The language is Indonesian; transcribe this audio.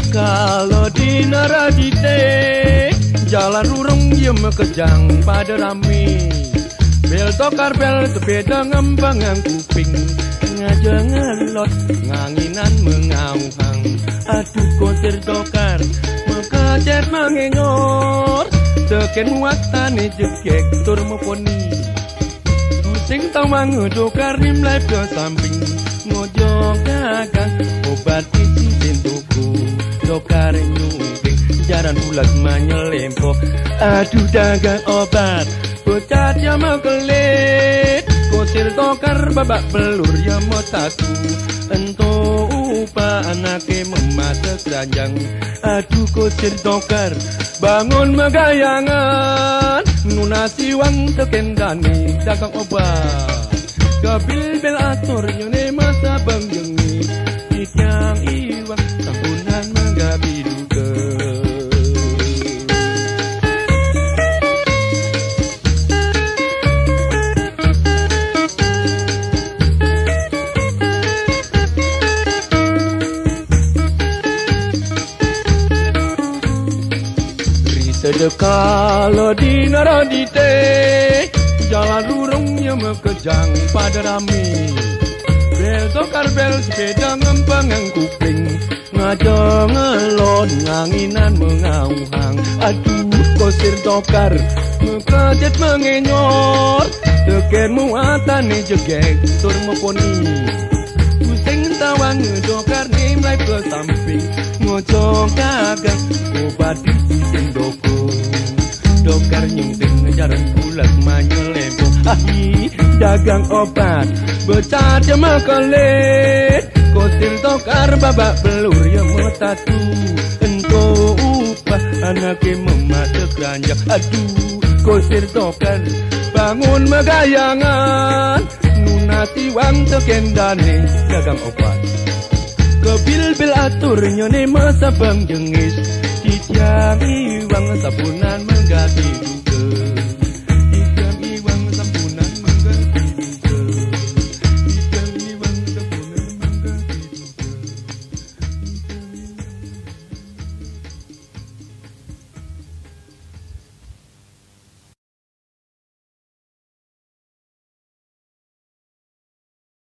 Kalau di Naradite jalan rurung yang mekejang pada rame, bel tokar bel sepeda ngembangan kuping, ngajeng ngelot nganginan mengauhang. Aduh kosir tokar mekajet mengengor, teken watane jekek tur moponi. Sing tawang tokar nimlai ke samping, ngojok dagang obat isi pintuku. Tokar nyuping jaran ulat manyelempo, aduh dagang obat bocah ya mekelit. Kosir tokar babak belur ya motaku, ento upa anake memata keranjang. Aduh kosir tokar bangun megayangan, nunasi wang tekendani dagang obat. Kabil bel atur nyone masa bang jengi, tiang iwang tampunan menggabi duka. Sedekah lo di Naradite jalan rurungnya mekejang pada rame, bel tokar bel sepeda ngembangan kuping, ngajeng ngelon nganginan mengauhang. Aduh kosir tokar mekejet mengenyor, teken muatane jegek tur meponi. Pusing tawang tokar nimlai ke samping, ngocok dagang obat isi sendoko. Tokar nyungting jaran bulat manyelempo, ahi dagang obat becat ya mekelit. Kosir tokar babak belur ya metatu, ento upah anake memata keranjang. Aduh kosir tokar bangun megayangan, nunati wang tekendane dagang obat. Kebil-bil atur nyone masa bang jengis, titiang iwang sapunan menggabi.